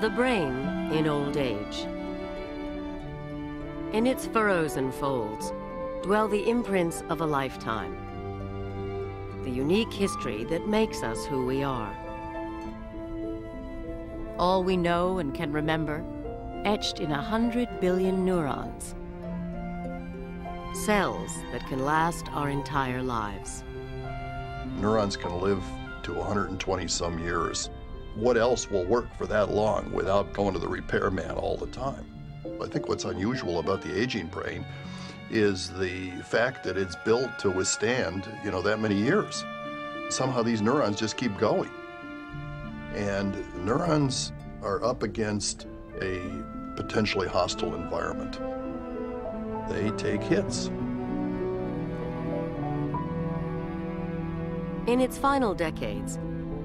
The brain in old age. In its furrows and folds dwell the imprints of a lifetime, the unique history that makes us who we are. All we know and can remember, etched in 100 billion neurons. Cells that can last our entire lives. Neurons can live to 120 some years. What else will work for that long without going to the repairman all the time? I think what's unusual about the aging brain is the fact that it's built to withstand, that many years. Somehow these neurons just keep going. And neurons are up against a potentially hostile environment. They take hits. In its final decades,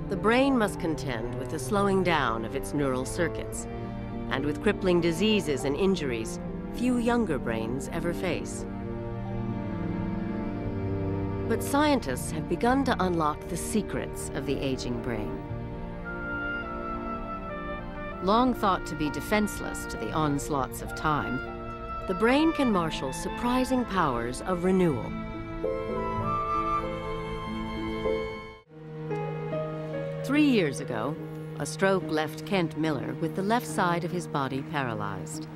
the brain must contend with the slowing down of its neural circuits, and with crippling diseases and injuries few younger brains ever face. But scientists have begun to unlock the secrets of the aging brain. Long thought to be defenseless to the onslaughts of time, the brain can marshal surprising powers of renewal. Three years ago, a stroke left Kent Miller with the left side of his body paralyzed.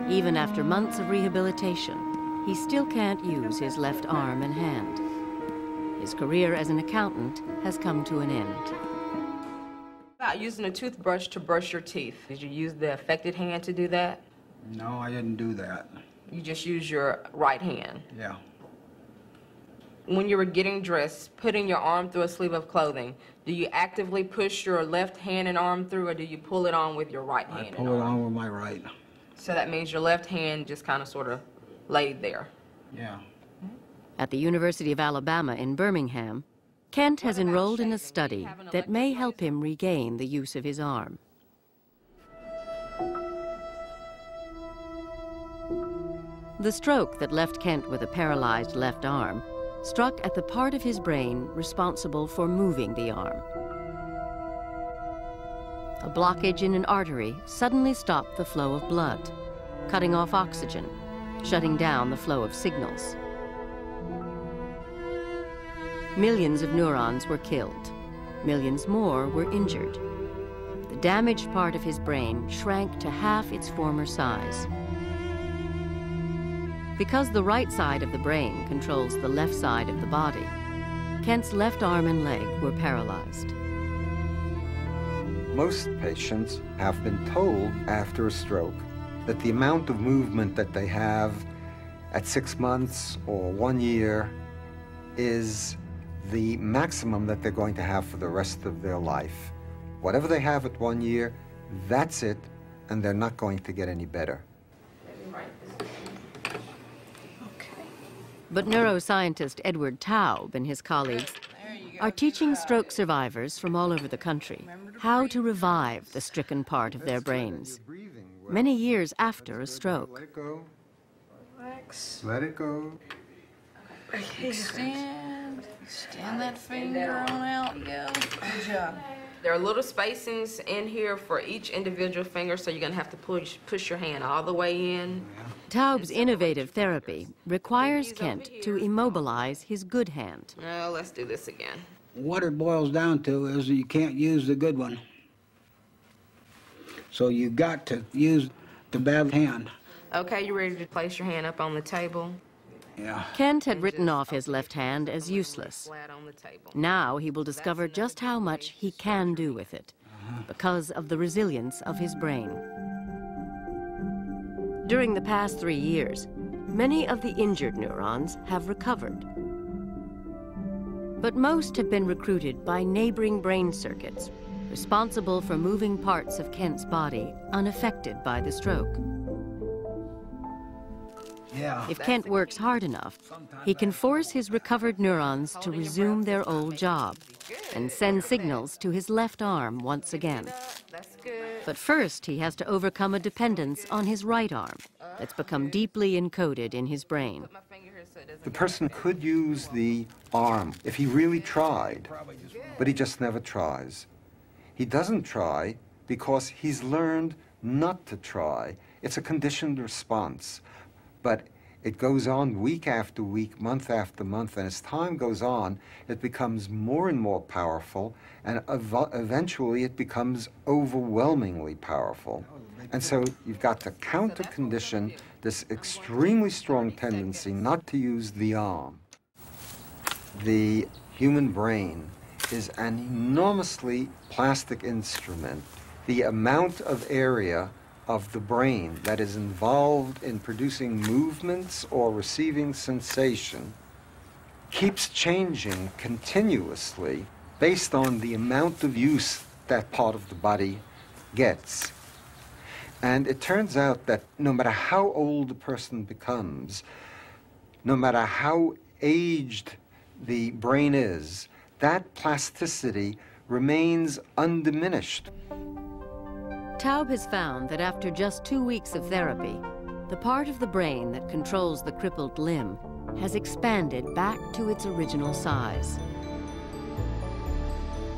Even after months of rehabilitation, he still can't use his left arm and hand. His career as an accountant has come to an end. About using a toothbrush to brush your teeth. Did you use the affected hand to do that? No, I didn't do that. You just use your right hand? Yeah. When you were getting dressed, putting your arm through a sleeve of clothing, do you actively push your left hand and arm through, or do you pull it on with your right hand? I pull it on with my right. So that means your left hand just kind of sort of laid there. Yeah. At the University of Alabama in Birmingham, Kent has enrolled in a study that may help him regain the use of his arm. The stroke that left Kent with a paralyzed left arm struck at the part of his brain responsible for moving the arm. A blockage in an artery suddenly stopped the flow of blood, cutting off oxygen, shutting down the flow of signals. Millions of neurons were killed. Millions more were injured. The damaged part of his brain shrank to half its former size. Because the right side of the brain controls the left side of the body, Kent's left arm and leg were paralyzed. Most patients have been told after a stroke that the amount of movement that they have at 6 months or 1 year is the maximum that they're going to have for the rest of their life. Whatever they have at 1 year, that's it, and they're not going to get any better. But neuroscientist Edward Taub and his colleagues are teaching stroke survivors from all over the country how to revive the stricken part of their brains, many years after a stroke. Let it go. Relax. Let it go. Extend that finger on out, yeah. Good job. There are little spacings in here for each individual finger, so you're going to have to push your hand all the way in. Taub's innovative therapy requires Kent to immobilize his good hand. No, let's do this again. What it boils down to is that you can't use the good one. So you got to use the bad hand. Okay, you ready to place your hand up on the table? Yeah. Kent had written off his left hand as useless. Flat on the table. Now he will discover just how much he can do with it because of the resilience of his brain. During the past 3 years, many of the injured neurons have recovered. But most have been recruited by neighboring brain circuits, responsible for moving parts of Kent's body unaffected by the stroke. Yeah. If Kent works hard enough, he can force his recovered neurons to resume their old job and send signals to his left arm once again. That's good. But first, he has to overcome a dependence on his right arm that's become deeply encoded in his brain. The person could use the arm if he really tried, but he just never tries. He doesn't try because he's learned not to try. It's a conditioned response. But it goes on week after week, month after month, and as time goes on, it becomes more and more powerful, and eventually it becomes overwhelmingly powerful. And so you've got to counter-condition this extremely strong tendency not to use the arm. The human brain is an enormously plastic instrument. The amount of area of the brain that is involved in producing movements or receiving sensation keeps changing continuously based on the amount of use that part of the body gets. And it turns out that no matter how old a person becomes, no matter how aged the brain is, that plasticity remains undiminished. Taub has found that after just 2 weeks of therapy, the part of the brain that controls the crippled limb has expanded back to its original size.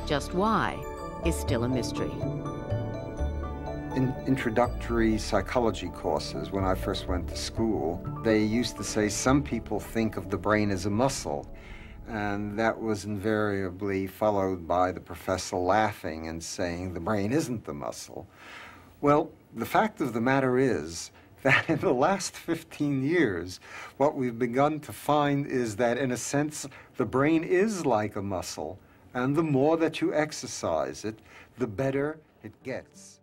Just why is still a mystery. In introductory psychology courses, when I first went to school, they used to say some people think of the brain as a muscle, and that was invariably followed by the professor laughing and saying the brain isn't the muscle. Well, the fact of the matter is that in the last 15 years, what we've begun to find is that, in a sense, the brain is like a muscle, and the more that you exercise it, the better it gets.